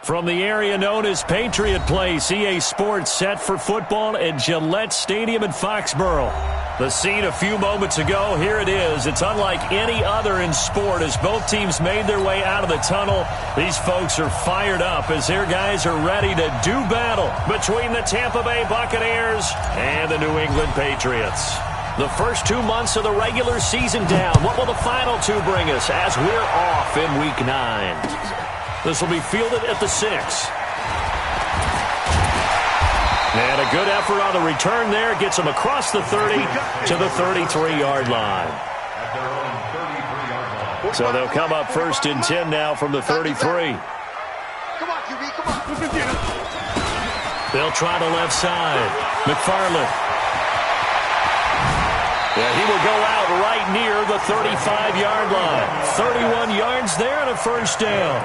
From the area known as Patriot Place, EA Sports set for football at Gillette Stadium in Foxborough. The scene a few moments ago, here it is. It's unlike any other in sport as both teams made their way out of the tunnel. These folks are fired up as their guys are ready to do battle between the Tampa Bay Buccaneers and the New England Patriots. The first 2 months of the regular season down. What will the final two bring us as we're off in Week 9? This will be fielded at the 6. And a good effort on the return there. Gets them across the 30 to the 33-yard line. So they'll come up first and 10 now from the 33. Come on, QB, come on. They'll try the left side. McFarland. Yeah, he will go out right near the 35-yard line. 31 yards there and a first down.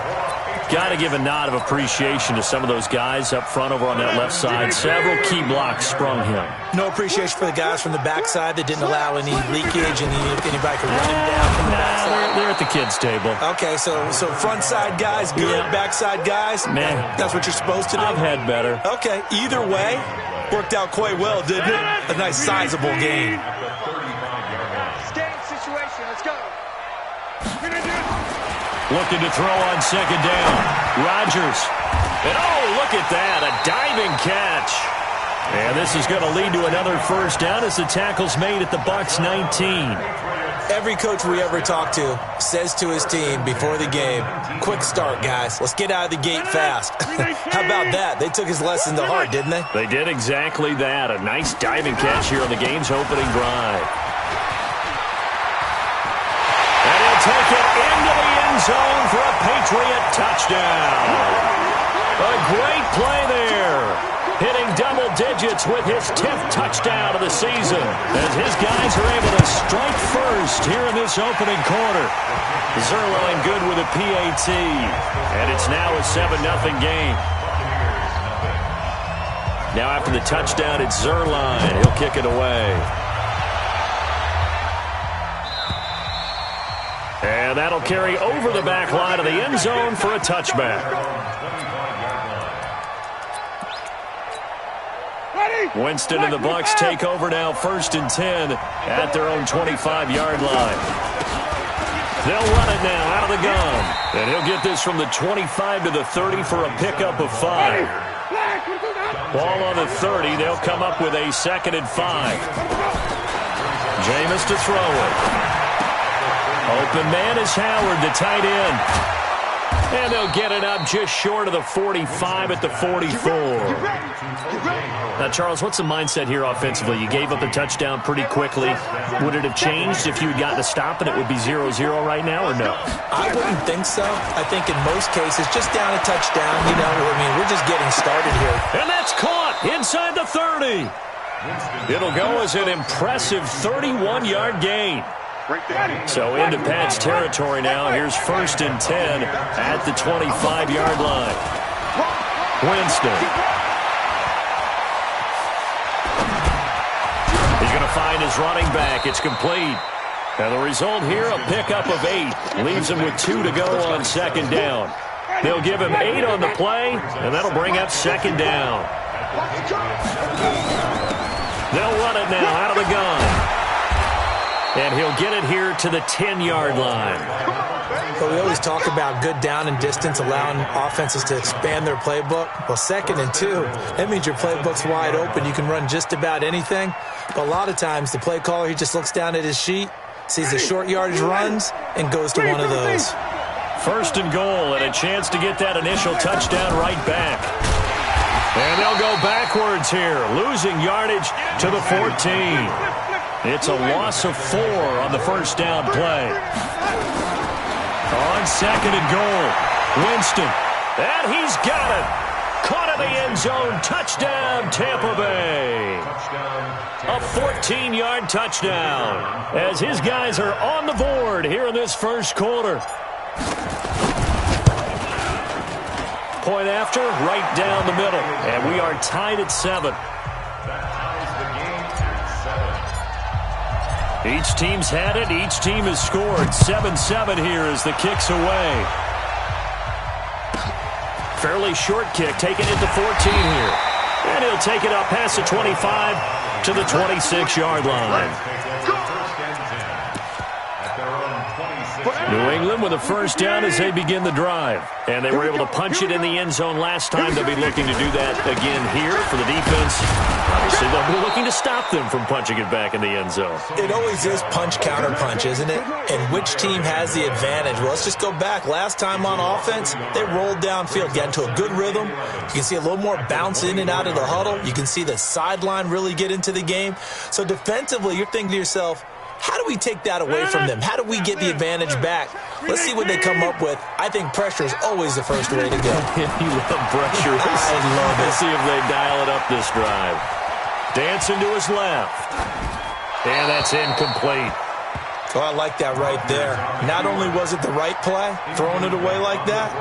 Got to give a nod of appreciation to some of those guys up front over on that left side. Several key blocks sprung him. No appreciation for the guys from the backside that didn't allow any leakage and anybody could run him down from the backside. They're at the kids' table. Okay, so front side guys good, backside guys, man, that's what you're supposed to do? I've had better. Okay, either way, worked out quite well, didn't it? A nice sizable gain. Situation, let's go. Looking to throw on second down. Rodgers. And oh, look at that. A diving catch. And this is going to lead to another first down as the tackle's made at the Bucs 19. Every coach we ever talk to says to his team before the game, quick start, guys. Let's get out of the gate fast. How about that? They took his lesson to heart, didn't they? They did exactly that. A nice diving catch here on the game's opening drive. And he'll take it into the end zone for a Patriot touchdown. A great play there. Hitting double digits with his 10th touchdown of the season as his guys are able to strike first here in this opening quarter. Zuerlein good with a PAT. And it's now a 7-0 game. Now after the touchdown, it's Zuerlein. He'll kick it away. And that'll carry over the back line of the end zone for a touchback. Winston and the Bucs take over now first and 10 at their own 25-yard line. They'll run it now out of the gun. And he'll get this from the 25 to the 30 for a pickup of 5. Ball on the 30. They'll come up with a 2nd and 5. Jameis to throw it. Open man is Howard, the tight end. And they'll get it up just short of the 45 at the 44. Now, Charles, what's the mindset here offensively? You gave up a touchdown pretty quickly. Would it have changed if you had gotten a stop and it would be 0-0 right now, or no? I wouldn't think so. I think in most cases, just down a touchdown, you know, I mean, we're just getting started here. And that's caught inside the 30. It'll go as an impressive 31-yard gain. So into Pat's territory now. Here's first and 10 at the 25-yard line. Winston. He's going to find his running back. It's complete. And the result here, a pickup of 8. Leaves him with 2 to go on second down. They'll give him 8 on the play, and that'll bring up second down. They'll run it now out of the gun. And he'll get it here to the 10-yard line. But we always talk about good down and distance, allowing offenses to expand their playbook. Well, 2nd and 2, that means your playbook's wide open. You can run just about anything. But a lot of times, the play caller, he just looks down at his sheet, sees the short yardage runs, and goes to one of those. First and goal, and a chance to get that initial touchdown right back. And they'll go backwards here, losing yardage to the 14. It's a loss of 4 on the first down play. On second and goal, Winston. And he's got it. Caught in the end zone. Touchdown, Tampa Bay. A 14-yard touchdown as his guys are on the board here in this first quarter. Point after, right down the middle. And we are tied at 7. Each team's had it. Each team has scored. 7-7 here as the kick's away. Fairly short kick, taking it to 14 here. And he'll take it up past the 25 to the 26-yard line. New England with a first down as they begin the drive. And they were able to punch it in the end zone last time. They'll be looking to do that again here for the defense. Obviously, they'll be looking to stop them from punching it back in the end zone. It always is punch-counter-punch, isn't it? And which team has the advantage? Well, let's just go back. Last time on offense, they rolled downfield, got into a good rhythm. You can see a little more bounce in and out of the huddle. You can see the sideline really get into the game. So defensively, you're thinking to yourself, how do we take that away from them? How do we get the advantage back? Let's see what they come up with. I think pressure is always the first way to go. You love pressure. I love it. Let's see if they dial it up this drive. Dancing to his left. And that's incomplete. Oh, I like that right there. Not only was it the right play, throwing it away like that,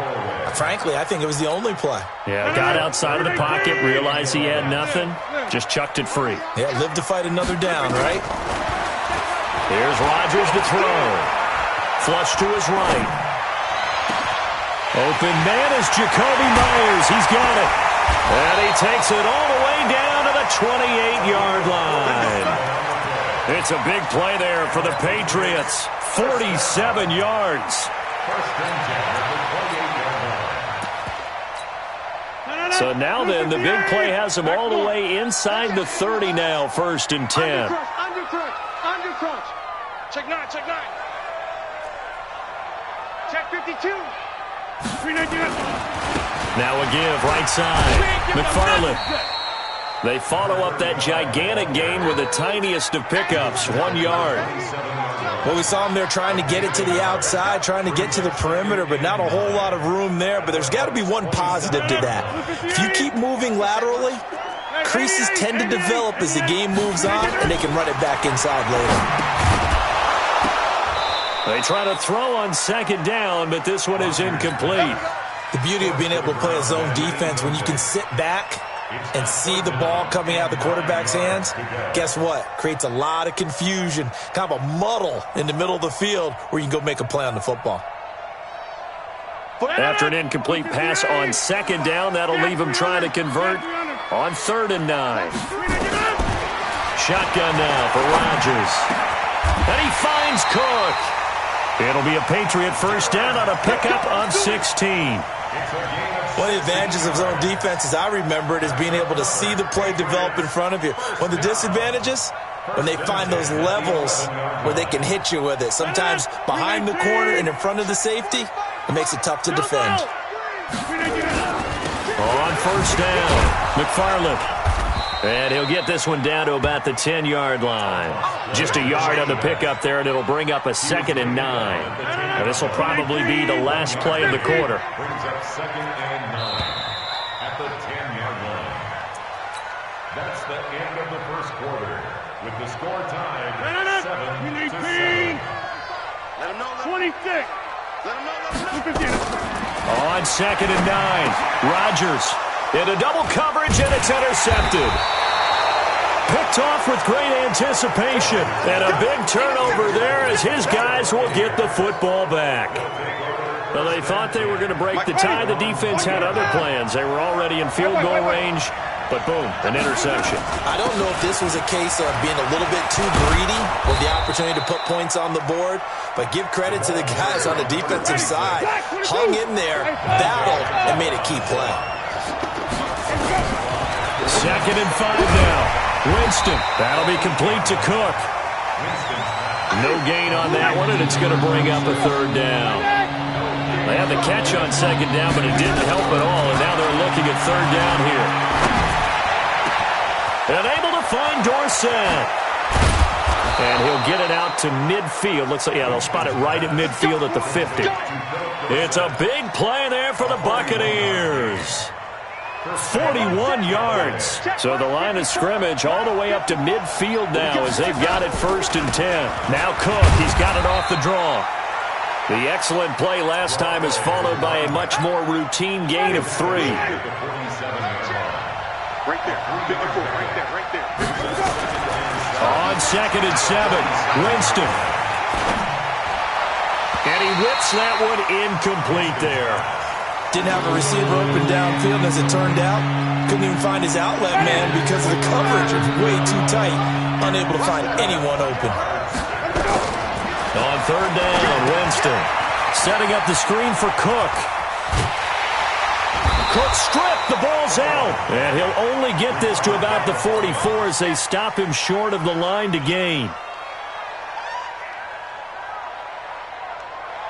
frankly, I think it was the only play. Yeah, got outside of the pocket, realized he had nothing, just chucked it free. Yeah, live to fight another down, right? Here's Rodgers to throw. Flush to his right. Open man is Jacoby Myers. He's got it. And he takes it all the way down to the 28-yard line. It's a big play there for the Patriots. 47 yards. So now then, the big play has him all the way inside the 30 now, 1st and 10. Undercrunch. Check 9, check 9. Check 52. Now a give, right side. McFarland. They follow up that gigantic gain with the tiniest of pickups, 1 yard. Well, we saw him there trying to get it to the outside, trying to get to the perimeter, but not a whole lot of room there. But there's got to be one positive to that. If you keep moving laterally, creases tend to develop as the game moves on, and they can run it back inside later. They try to throw on 2nd down, but this one is incomplete. The beauty of being able to play a zone defense when you can sit back and see the ball coming out of the quarterback's hands, guess what? Creates a lot of confusion, kind of a muddle in the middle of the field where you can go make a play on the football. After an incomplete pass on 2nd down, that'll leave him trying to convert on 3rd and 9. Shotgun now for Rodgers. And he finds Cook. It'll be a Patriot first down on a pickup of 16. One of the advantages of zone defense, as I remember it, is being able to see the play develop in front of you. One of the disadvantages, when they find those levels where they can hit you with it. Sometimes behind the corner and in front of the safety, it makes it tough to defend. On 1st down, McFarland. And he'll get this one down to about the 10-yard line. Just a yard on the pickup there, and it'll bring up a 2nd and 9. Now, this will probably be the last play of the quarter. Brings up 2nd and 9 at the 10-yard line. That's the end of the first quarter, with the score tied 7-7. Let him know. 26. Let him know. On 2nd and 9, Rodgers into double coverage, and it's intercepted. Picked off with great anticipation, and a big turnover there as his guys will get the football back. Well, they thought they were going to break the tie. The defense had other plans. They were already in field goal range, but boom, an interception. I don't know if this was a case of being a little bit too greedy with the opportunity to put points on the board, but give credit to the guys on the defensive side. Hung in there, battled, and made a key play. 2nd and 5 now. Winston. That'll be complete to Cook. No gain on that one, and it's going to bring up a 3rd down. They had the catch on 2nd down, but it didn't help at all, and now they're looking at 3rd down here. And able to find Dorsett. And he'll get it out to midfield. Looks like, yeah, they'll spot it right at midfield at the 50. It's a big play there for the Buccaneers. 41 yards. So the line of scrimmage all the way up to midfield now as they've got it 1st and 10. Now Cook, he's got it off the draw. The excellent play last time is followed by a much more routine gain of 3. Right there. Right there. On 2nd and 7, Winston. And he whips that one incomplete there. Didn't have a receiver open downfield, as it turned out. Couldn't even find his outlet man because of the coverage. It was way too tight. Unable to find anyone open. On third down, Winston setting up the screen for Cook. Cook stripped. The ball's out. And he'll only get this to about the 44 as they stop him short of the line to gain.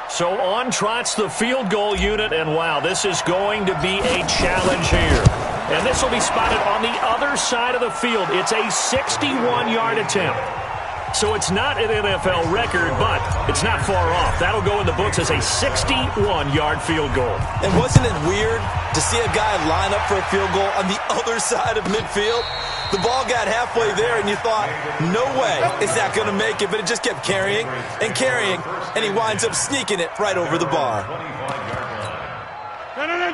So on trots the field goal unit, and wow, this is going to be a challenge here. And this will be spotted on the other side of the field. It's a 61-yard attempt. So it's not an NFL record, but it's not far off. That'll go in the books as a 61-yard field goal. And wasn't it weird to see a guy line up for a field goal on the other side of midfield? The ball got halfway there, and you thought, no way is that going to make it. But it just kept carrying and carrying, and he winds up sneaking it right over the bar.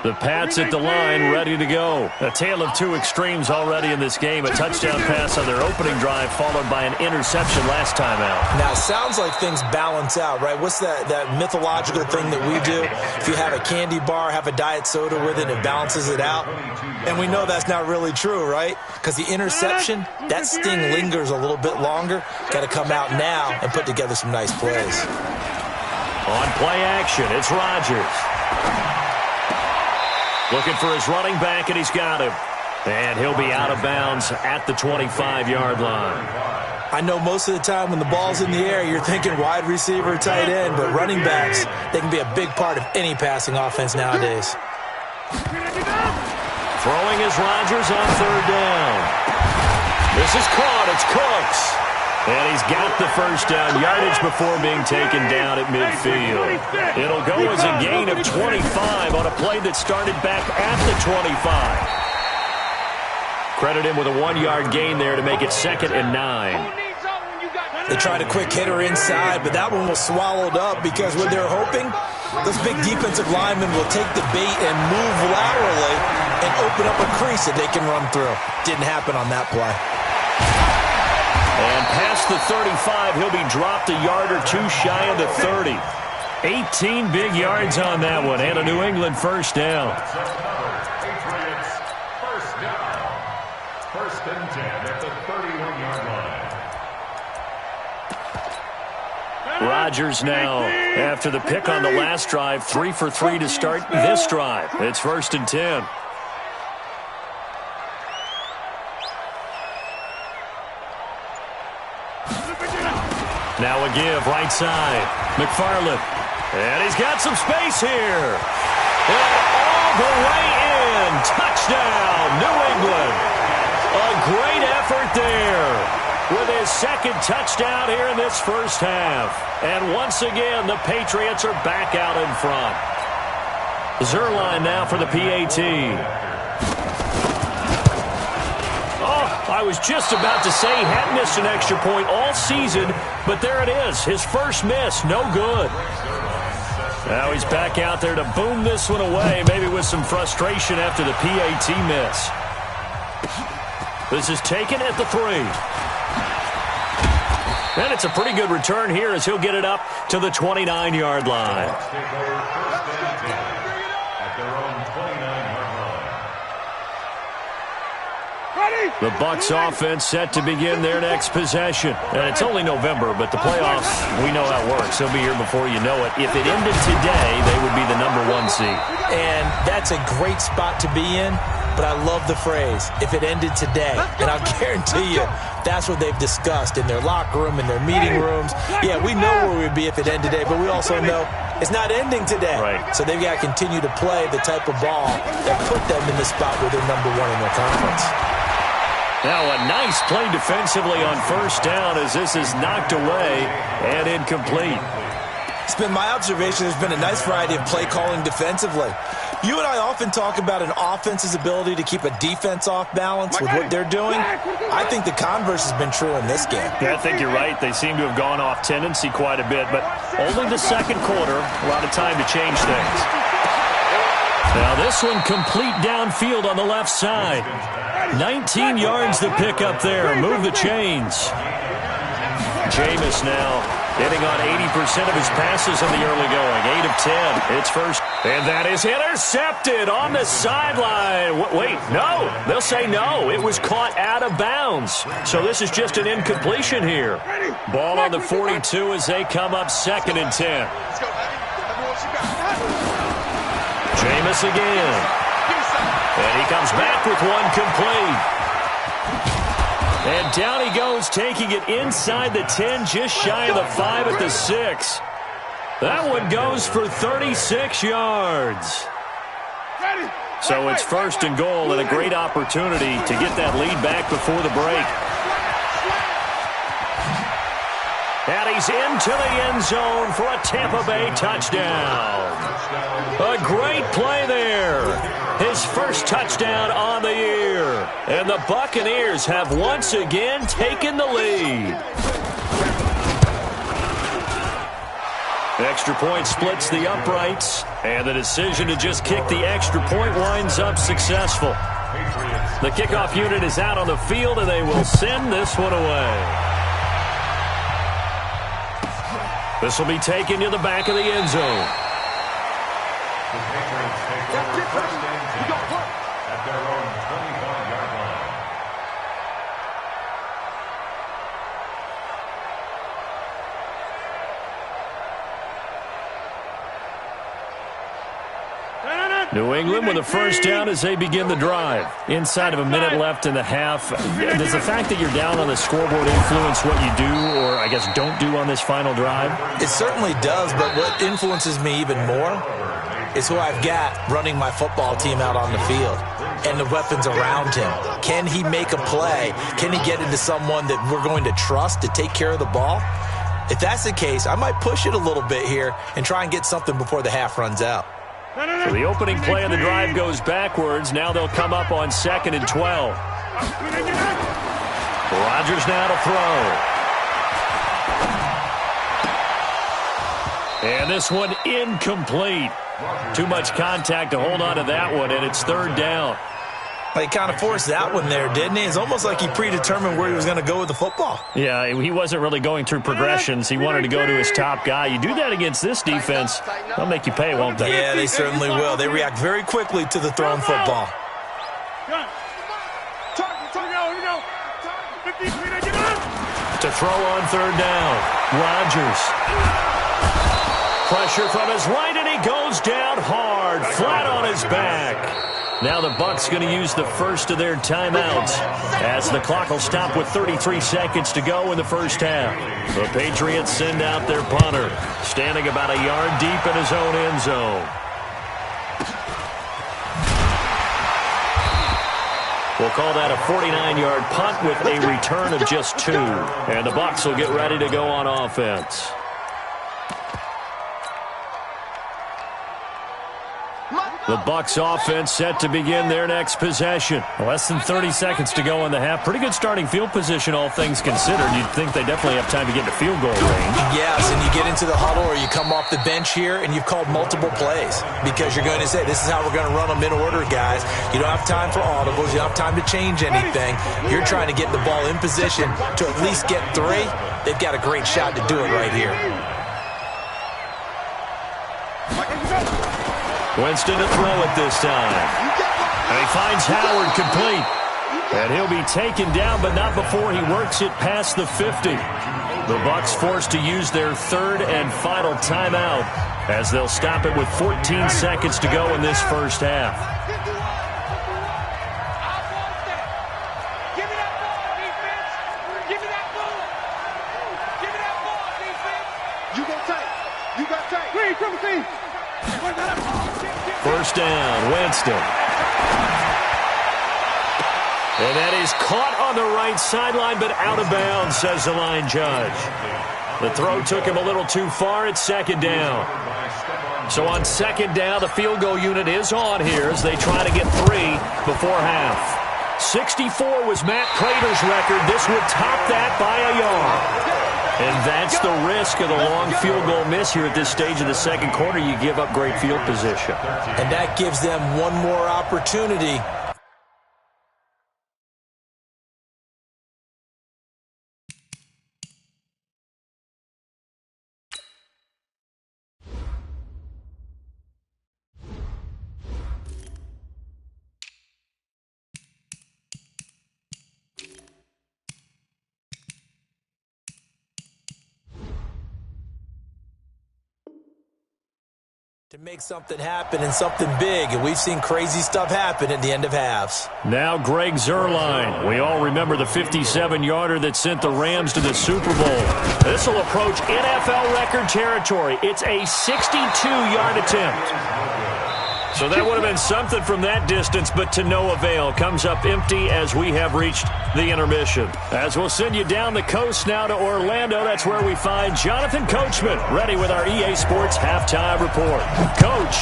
The Pats at the line, ready to go. A tale of two extremes already in this game. A touchdown pass on their opening drive, followed by an interception last time out. Now, it sounds like things balance out, right? What's that mythological thing that we do? If you have a candy bar, have a diet soda with it, it balances it out. And we know that's not really true, right? Because the interception, that sting lingers a little bit longer. Got to come out now and put together some nice plays. On play action, it's Rodgers. Looking for his running back, and he's got him. And he'll be out of bounds at the 25-yard line. I know most of the time when the ball's in the air, you're thinking wide receiver, tight end, but running backs, they can be a big part of any passing offense nowadays. Throwing is Rodgers on third down. This is caught. It's Cooks. And he's got the first down yardage before being taken down at midfield. It'll go as a gain of 25 on a play that started back at the 25. Credit him with a 1-yard gain there to make it 2nd and 9. They tried a quick hitter inside, but that one was swallowed up because when they're hoping, those big defensive linemen will take the bait and move laterally and open up a crease that they can run through. Didn't happen on that play. And past the 35, he'll be dropped a yard or two shy of the 30. 18 big yards on that one, and a New England first down. Patriots first down. 1st and 10 at the 31-yard line. Rodgers now, after the pick on the last drive, 3 for 3 to start this drive. It's 1st and 10. Now a give, right side. McFarland. And he's got some space here. And all the way in. Touchdown, New England. A great effort there with his 2nd touchdown here in this first half. And once again, the Patriots are back out in front. Zerline now for the PAT. I was just about to say he hadn't missed an extra point all season, but there it is. His first miss, no good. Now he's back out there to boom this one away, maybe with some frustration after the PAT miss. This is taken at the 3. And it's a pretty good return here as he'll get it up to the 29-yard line. The Bucs offense set to begin their next possession. And it's only November, but the playoffs, we know how it works. They'll be here before you know it. If it ended today, they would be the #1 seed. And that's a great spot to be in, but I love the phrase, if it ended today. And I'll guarantee you, that's what they've discussed in their locker room, in their meeting rooms. Yeah, we know where we'd be if it ended today, but we also know it's not ending today. Right. So they've got to continue to play the type of ball that put them in the spot where they're #1 in their conference. Now a nice play defensively on first down as this is knocked away and incomplete. It's been my observation there's been a nice variety of play calling defensively. You and I often talk about an offense's ability to keep a defense off balance with what they're doing. I think the converse has been true in this game. Yeah, I think you're right. They seem to have gone off tendency quite a bit, but only the 2nd quarter, a lot of time to change things. Now this one complete downfield on the left side. 19 yards to pick up there. Move the chains. Jameis now Hitting on 80% of his passes in the early going. 8 of 10. It's first. And that is intercepted on the sideline. Wait, no. They'll say no. It was caught out of bounds. So this is just an incompletion here. Ball on the 42 as they come up 2nd and 10. Let's go, baby. Everyone you got. Jameis again. And he comes back with one complete. And down he goes, taking it inside the 10, just shy of the 5 at the 6. That one goes for 36 yards. So it's 1st and goal and a great opportunity to get that lead back before the break. And he's into the end zone for a Tampa Bay touchdown. A great play there. His first touchdown on the year. And the Buccaneers have once again taken the lead. Extra point splits the uprights. And the decision to just kick the extra point winds up successful. The kickoff unit is out on the field, and they will send this one away. This will be taken to the back of the end zone. The Patriots take over 1st and 10 at their own 25-yard line. New England with a first down as they begin the drive. Inside of a minute left in the half. Does the fact that you're down on the scoreboard influence what you do, or I guess don't do on this final drive? It certainly does, but what influences me even more is who I've got running my football team out on the field and the weapons around him. Can he make a play? Can he get into someone that we're going to trust to take care of the ball? If that's the case, I might push it a little bit here and try and get something before the half runs out. So the opening play of the drive goes backwards. Now they'll come up on 2nd and 12. Rodgers now to throw. And this one incomplete. Too much contact to hold on to that one, and it's 3rd down. He kind of forced that one there, didn't he? It's almost like he predetermined where he was going to go with the football. Yeah, he wasn't really going through progressions. He wanted to go to his top guy. You do that against this defense, they'll make you pay, won't they? Yeah, they certainly will. They react very quickly to the thrown football. To throw on 3rd down, Rodgers. Pressure from his right, and he goes down hard, flat on his back. Now the Bucs going to use the first of their timeouts as the clock will stop with 33 seconds to go in the first half. The Patriots send out their punter, standing about a yard deep in his own end zone. We'll call that a 49-yard punt with a return of just 2. And the Bucs will get ready to go on offense. The Bucs offense set to begin their next possession. Less than 30 seconds to go in the half. Pretty good starting field position, all things considered. You'd think they definitely have time to get to field goal range. Yes, and you get into the huddle or you come off the bench here and you've called multiple plays because you're going to say, this is how we're going to run them in order, guys. You don't have time for audibles. You don't have time to change anything. You're trying to get the ball in position to at least get 3. They've got a great shot to do it right here. Winston to throw it this time. And he finds Howard complete. And he'll be taken down, but not before he works it past the 50. The Bucs forced to use their 3rd and final timeout as they'll stop it with 14 seconds to go in this first half. First down, Winston. And that is caught on the right sideline, but out of bounds, says the line judge. The throw took him a little too far. It's 2nd down. So on 2nd down, the field goal unit is on here as they try to get 3 before half. 64 was Matt Prater's record. This would top that by a yard. And that's the risk of the long field goal miss here at this stage of the second quarter. You give up great field position. And that gives them one more opportunity To make something happen and something big, and we've seen crazy stuff happen at the end of halves. Now Greg Zuerlein. We all remember the 57-yarder that sent the Rams to the Super Bowl. This will approach NFL record territory. It's a 62-yard attempt. So that would have been something from that distance, but to no avail. Comes up empty as we have reached the intermission. As we'll send you down the coast now to Orlando, that's where we find Jonathan Coachman, ready with our EA Sports Halftime Report. Coach.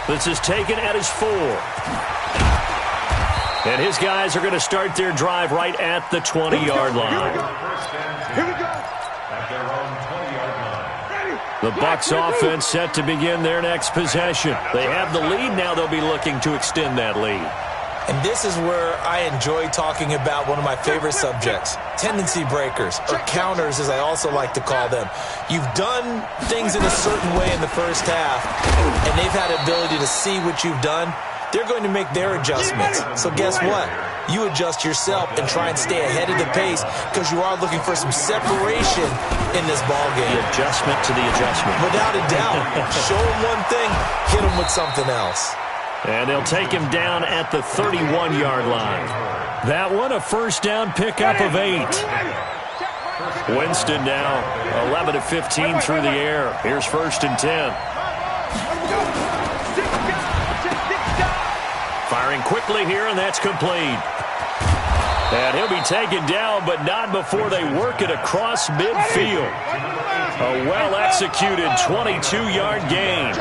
This is taken at his 4. And his guys are going to start their drive right at the 20-yard line. Here we go. At their own 20-yard line. The Bucs offense set to begin their next possession. They have the lead. Now they'll be looking to extend that lead. And this is where I enjoy talking about one of my favorite subjects, tendency breakers, or counters as I also like to call them. You've done things in a certain way in the first half, and they've had the ability to see what you've done. They're going to make their adjustments. So guess what? You adjust yourself and try and stay ahead of the pace because you are looking for some separation in this ball game. The adjustment to the adjustment. Without a doubt. Show them one thing, hit them with something else. And they'll take him down at the 31-yard line. That one, a first down pickup of 8. Winston now 11 of 15 through the air. Here's 1st and 10. Firing quickly here, and that's complete. And he'll be taken down, but not before they work it across midfield. A well-executed 22-yard gain.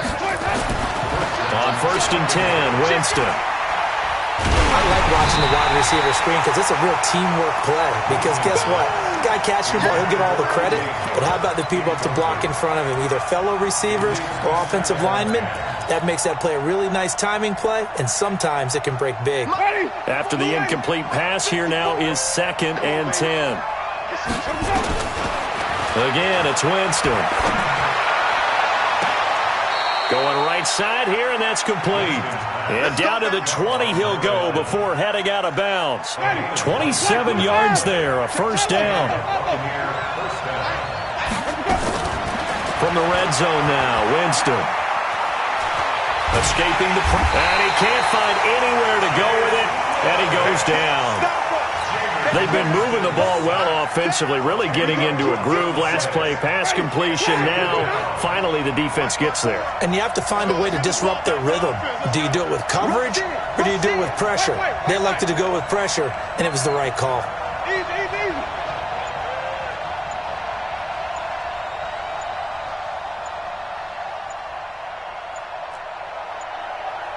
On 1st and 10, Winston. I like watching the wide receiver screen because it's a real teamwork play. Because guess what? The guy catching the ball, he'll get all the credit. But how about the people up to block in front of him, either fellow receivers or offensive linemen? That makes that play a really nice timing play, and sometimes it can break big. After the incomplete pass, here now is 2nd and 10. Again, it's Winston. Going right side here, and that's complete. And down to the 20 he'll go before heading out of bounds. 27 yards there, a first down. From the red zone now, Winston. Escaping the... And he can't find anywhere to go with it, and he goes down. They've been moving the ball well offensively, really getting into a groove. Last play, pass completion. Now, finally, the defense gets there. And you have to find a way to disrupt their rhythm. Do you do it with coverage, or do you do it with pressure? They elected to go with pressure, and it was the right call. Easy.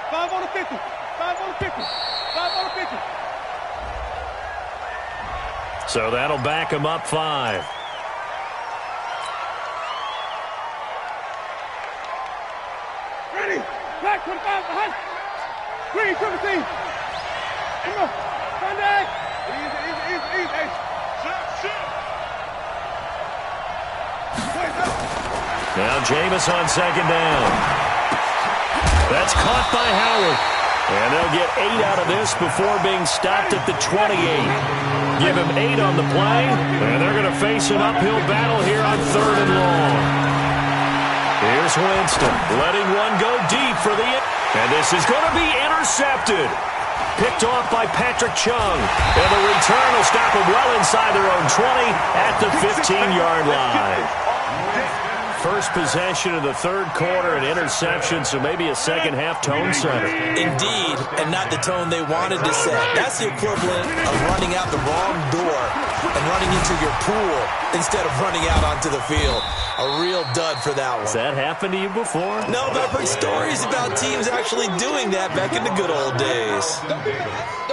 5 on the 50. 5 on the 50. 5 on the 50. So that'll back him up 5. Ready. Black 25 behind. Green 17. Come on. Sunday. Easy. Shut. Now Jameis on 2nd down. That's caught by Howard. And they'll get 8 out of this before being stopped at the 28. Give him 8 on the play, and they're going to face an uphill battle here on 3rd and long. Here's Winston, letting one go deep for the... And this is going to be intercepted. Picked off by Patrick Chung. And the return will stop them well inside their own 20 at the 15-yard line. First possession of the 3rd quarter, an interception, so maybe a second-half tone setter. Indeed, and not the tone they wanted to set. That's the equivalent of running out the wrong door and running into your pool instead of running out onto the field. A real dud for that one. Has that happened to you before? No, but I've heard stories about teams actually doing that back in the good old days.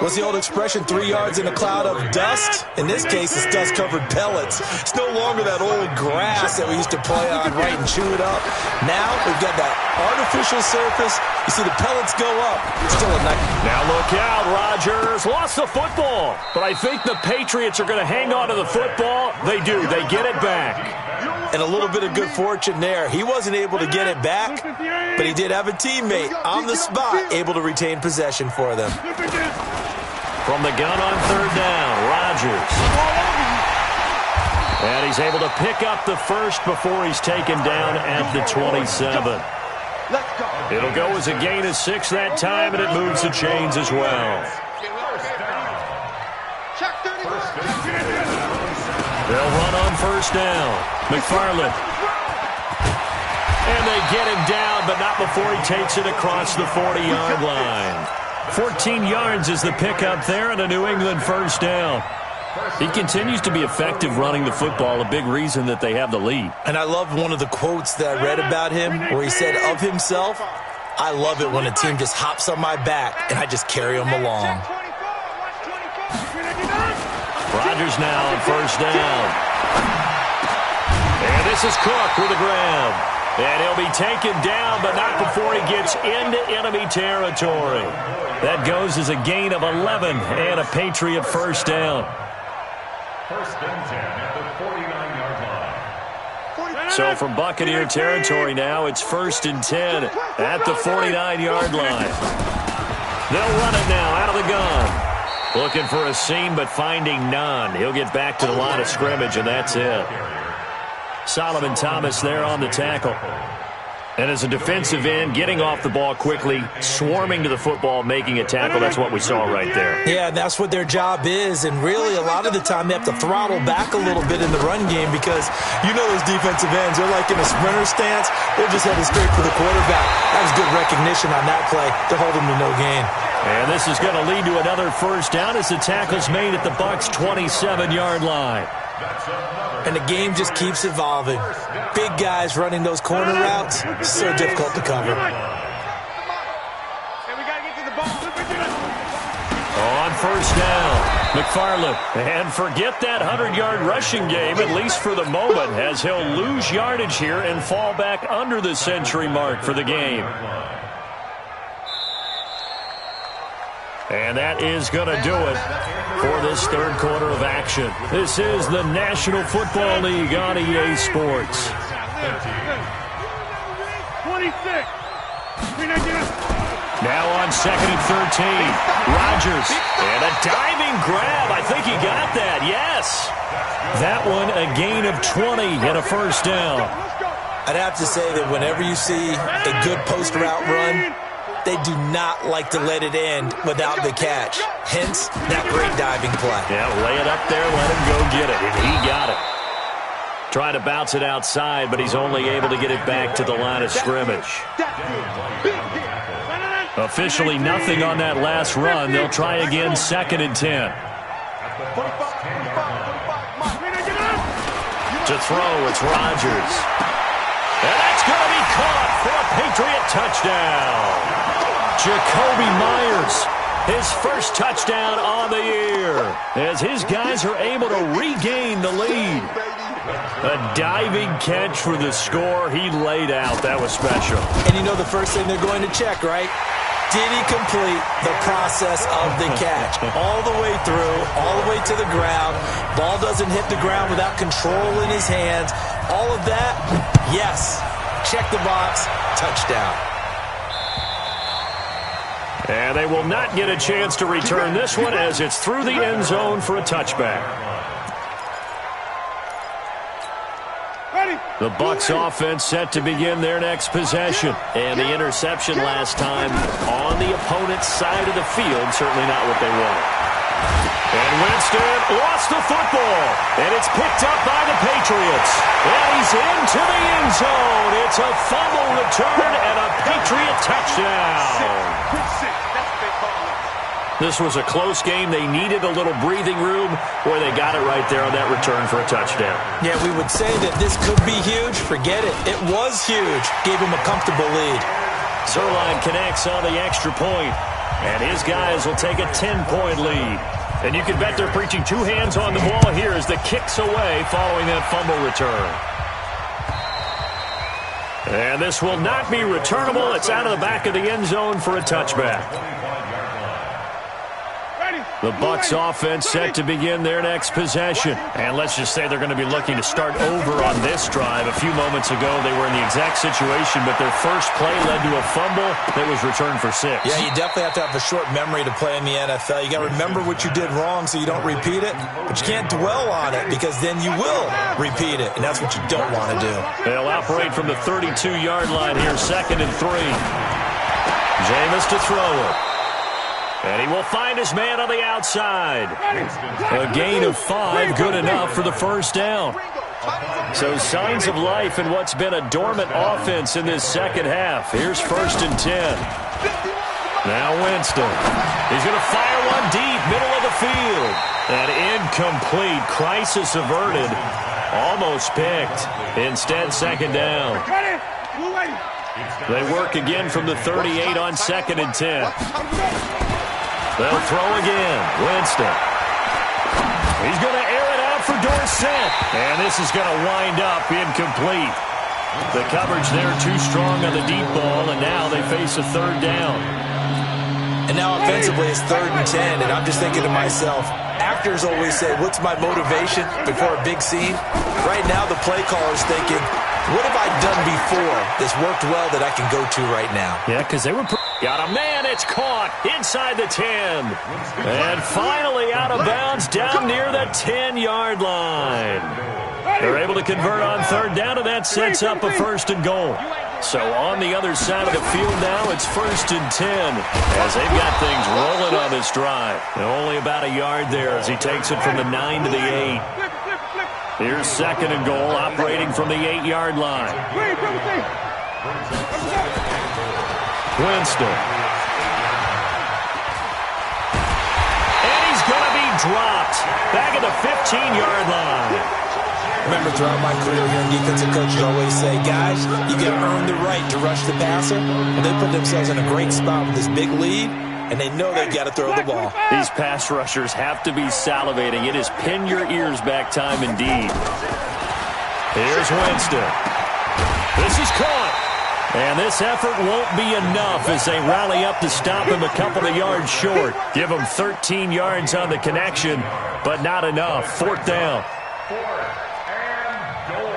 What's the old expression, 3 yards in a cloud of dust? In this case, it's dust-covered pellets. It's no longer that old grass that we used to play on, right, and chew it up. Now, we've got that artificial surface. You see the pellets go up. Still a night. Now look out, Rodgers lost the football. But I think the Patriots are going to hang on to the football. They do. They get it back. And a little bit of good fortune there. He wasn't able to get it back, but he did have a teammate on the spot able to retain possession for them. From the gun on 3rd down, Rodgers. And he's able to pick up the first before he's taken down at the 27. It'll go as a gain of 6 that time, and it moves the chains as well. They'll run on first down. McFarland. And they get him down, but not before he takes it across the 40-yard line. 14 yards is the pickup there, and a New England first down. He continues to be effective running the football, a big reason that they have the lead. And I love one of the quotes that I read about him where he said of himself, I love it when a team just hops on my back and I just carry them along. Rodgers now on first down. And this is Cook with the grab. And he'll be taken down, but not before he gets into enemy territory. That goes as a gain of 11 and a Patriot first down. First and 10 at the 49-yard line. So from Buccaneer territory now, it's first and 10 at the 49-yard line. They'll run it now out of the gun. Looking for a seam, but finding none. He'll get back to the line of scrimmage, and that's it. Solomon Thomas there on the tackle. And as a defensive end, getting off the ball quickly, swarming to the football, making a tackle, that's what we saw right there. Yeah, that's what their job is, and really a lot of the time they have to throttle back a little bit in the run game because you know those defensive ends, they're like in a sprinter stance, they're just headed straight for the quarterback. That was good recognition on that play to hold him to no gain. And this is going to lead to another first down as the tackle's made at the Bucs' 27-yard line. And the game just keeps evolving. Big guys running those corner routes, so difficult to cover. On first down, McFarland. And forget that 100-yard rushing game, at least for the moment, as he'll lose yardage here and fall back under the century mark for the game. And that is going to do it for this third quarter of action. This is the National Football League on EA Sports. 26. Now on second and 13. Rodgers. And a diving grab. I think he got that. Yes. That one a gain of 20 and a first down. I'd have to say that whenever you see a good post route run, they do not like to let it end without the catch. Hence, that great diving play. Yeah, lay it up there, let him go get it. And he got it. Trying to bounce it outside, but he's only able to get it back to the line of scrimmage. Officially nothing on that last run. They'll try again, second and 10. To throw, it's Rodgers. And that's going to be caught for a Patriot touchdown. Jacoby Myers, his first touchdown on the year, as his guys are able to regain the lead. A diving catch for the score. He laid out. That was special. And you know the first thing they're going to check, right? Did he complete the process of the catch? All the way through, all the way to the ground. Ball doesn't hit the ground without control in his hands. All of that, yes. Check the box, touchdown. And they will not get a chance to return this one as it's through the end zone for a touchback. The Bucs offense set to begin their next possession. And the interception last time on the opponent's side of the field, certainly not what they wanted. And Winston lost the football. And it's picked up by the Patriots. And he's into the end zone. It's a fumble return and a Patriot touchdown. This was a close game. They needed a little breathing room, where they got it right there on that return for a touchdown. Yeah, we would say that this could be huge. Forget it. It was huge. Gave him a comfortable lead. Zerline connects on the extra point, and his guys will take a 10-point lead. And you can bet they're preaching two hands on the ball here as the kick's away following that fumble return. And this will not be returnable. It's out of the back of the end zone for a touchback. The Bucs offense set to begin their next possession. And let's just say they're going to be looking to start over on this drive. A few moments ago, they were in the exact situation, but their first play led to a fumble that was returned for 6. Yeah, you definitely have to have a short memory to play in the NFL. You got to remember what you did wrong so you don't repeat it, but you can't dwell on it because then you will repeat it, and that's what you don't want to do. They'll operate from the 32-yard line here, 2nd and 3. Jameis to throw it. And he will find his man on the outside. A gain of 5, good enough for the first down. So signs of life in what's been a dormant offense in this second half. Here's 1st and 10. Now Winston. He's going to fire one deep, middle of the field. And incomplete. Crisis averted. Almost picked. Instead, 2nd down. They work again from the 38 on 2nd and 10. They'll throw again. Winston. He's going to air it out for Dorsett. And this is going to wind up incomplete. The coverage there too strong on the deep ball, and now they face a 3rd down. And now offensively it's 3rd and 10, and I'm just thinking to myself, actors always say, what's my motivation before a big scene? Right now the play caller's thinking, what have I done before that's worked well that I can go to right now? Yeah, because they were... Got a man, it's caught inside the 10. And finally out of bounds down near the 10-yard line. They're able to convert on 3rd down, and that sets up a 1st and goal. So on the other side of the field now, it's 1st and 10 as they've got things rolling on this drive. And only about a yard there as he takes it from the 9 to the 8. Here's 2nd and goal, operating from the 8-yard line. Winston. And he's going to be dropped back at the 15-yard line. Remember, throughout my career here, defensive coaches always say, guys, you got to earn the right to rush the passer. And they put themselves in a great spot with this big lead, and they know they've got to throw the ball. These pass rushers have to be salivating. It is pin your ears back time indeed. Here's Winston. This is caught. And this effort won't be enough as they rally up to stop him a couple of yards short. Give him 13 yards on the connection, but not enough. 4th down. 4th and goal.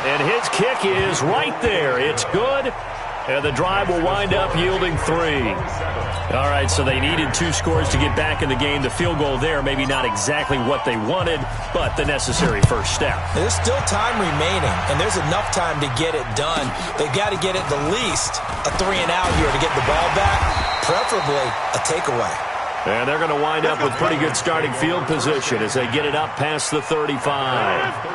And his kick is right there. It's good. And the drive will wind up yielding 3. All right, so they needed 2 scores to get back in the game. The field goal there, maybe not exactly what they wanted, but the necessary first step. There's still time remaining, and there's enough time to get it done. They've got to get it the least a 3-and-out here to get the ball back, preferably a takeaway. And they're going to wind up with pretty good starting field position as they get it up past the 35.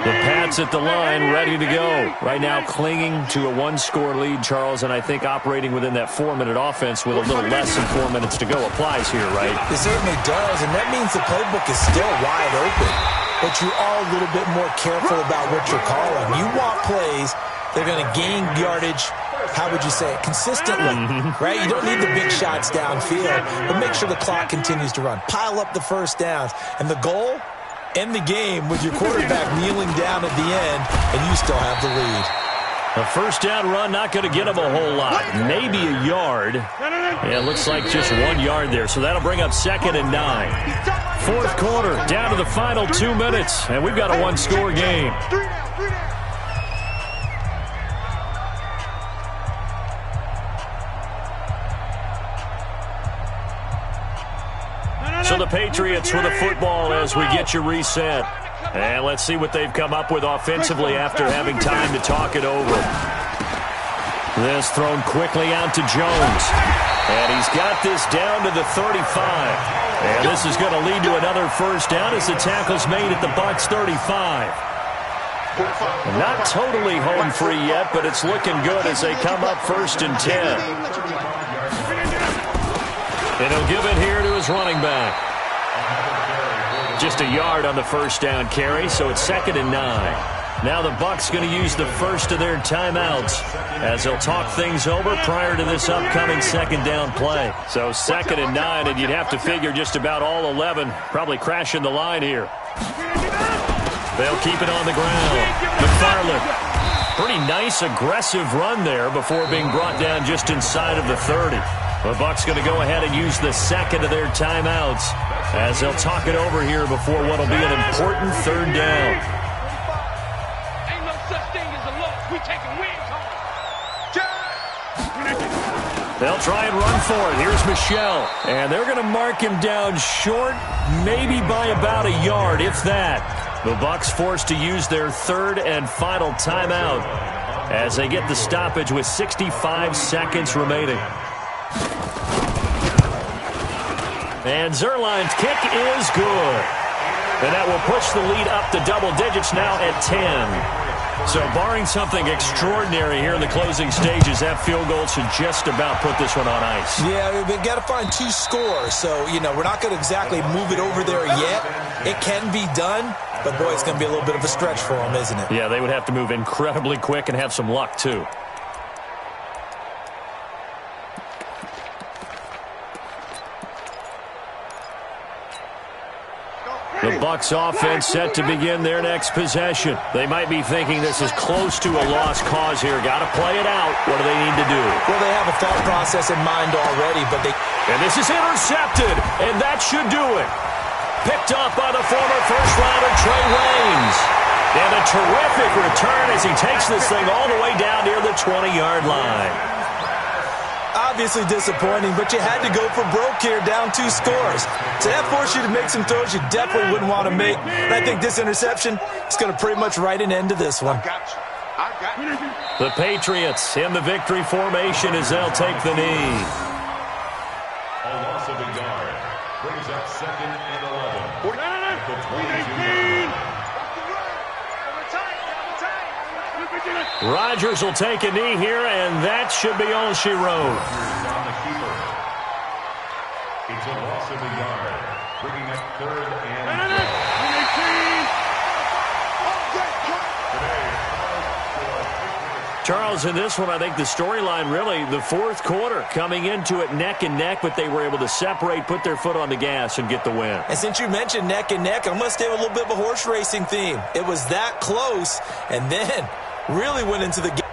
The Pats at the line, ready to go. Right now clinging to a 1-score lead, Charles, and I think operating within that 4-minute offense with a little less than 4 minutes to go applies here, right? It certainly does, and that means the playbook is still wide open. But you are a little bit more careful about what you're calling. You want plays that are going to gain yardage, how would you say it, consistently, right? You don't need the big shots downfield, but make sure the clock continues to run. Pile up the first downs. And the goal? End the game with your quarterback kneeling down at the end, and you still have the lead. A first down run not going to get him a whole lot. Maybe a yard. Yeah, it looks like just 1 yard there, so that'll bring up 2nd and 9. 4th quarter, down to the final 2 minutes, and we've got a 1-score game. So the Patriots with the football as we get you reset. And let's see what they've come up with offensively after having time to talk it over. This thrown quickly out to Jones. And he's got this down to the 35. And this is going to lead to another first down as the tackle's made at the Bucs 35. Not totally home free yet, but it's looking good as they come up 1st and 10. And he'll give it here to his running back. Just a yard on the first down carry, so it's 2nd and 9. Now the Bucs going to use the first of their timeouts as they'll talk things over prior to this upcoming 2nd down play. So 2nd and 9, and you'd have to figure just about all 11 probably crashing the line here. They'll keep it on the ground. McFarland. Pretty nice, aggressive run there before being brought down just inside of the 30. The Bucs going to go ahead and use the second of their timeouts as they'll talk it over here before what will be an important third down. Ain't no such thing as a loss. We taking wins home. They'll try and run for it. Here's Michel. And they're going to mark him down short, maybe by about a yard, if that. The Bucs forced to use their third and final timeout as they get the stoppage with 65 seconds remaining. And Zuerlein's kick is good. And that will push the lead up to double digits now at 10. So barring something extraordinary here in the closing stages, that field goal should just about put this one on ice. Yeah, we've got to find 2 scores. So, you know, we're not going to exactly move it over there yet. It can be done, but boy, it's going to be a little bit of a stretch for them, isn't it? Yeah, they would have to move incredibly quick and have some luck, too. The Bucs offense set to begin their next possession. They might be thinking this is close to a lost cause here. Got to play it out. What do they need to do? Well, they have a thought process in mind already, but they... And this is intercepted, and that should do it. Picked up by the former first-rounder Trey Waynes. And a terrific return as he takes this thing all the way down near the 20-yard line. Obviously disappointing, but you had to go for broke here, down 2 scores. So that forced you to make some throws you definitely wouldn't want to make. And I think this interception is going to pretty much write an end to this one. I got you. The Patriots in the victory formation as they'll take the knee. A loss of a yard brings up 2nd and 11. At the 22-yard line. Rodgers will take a knee here, and that should be all she wrote. On the keeper. It's a loss of a yard, bringing up 3rd and 12. Charles, in this one, I think the storyline really, the fourth quarter, coming into it neck and neck, but they were able to separate, put their foot on the gas, and get the win. And since you mentioned neck and neck, I'm going to stay with a little bit of a horse racing theme. It was that close, and then really went into the game.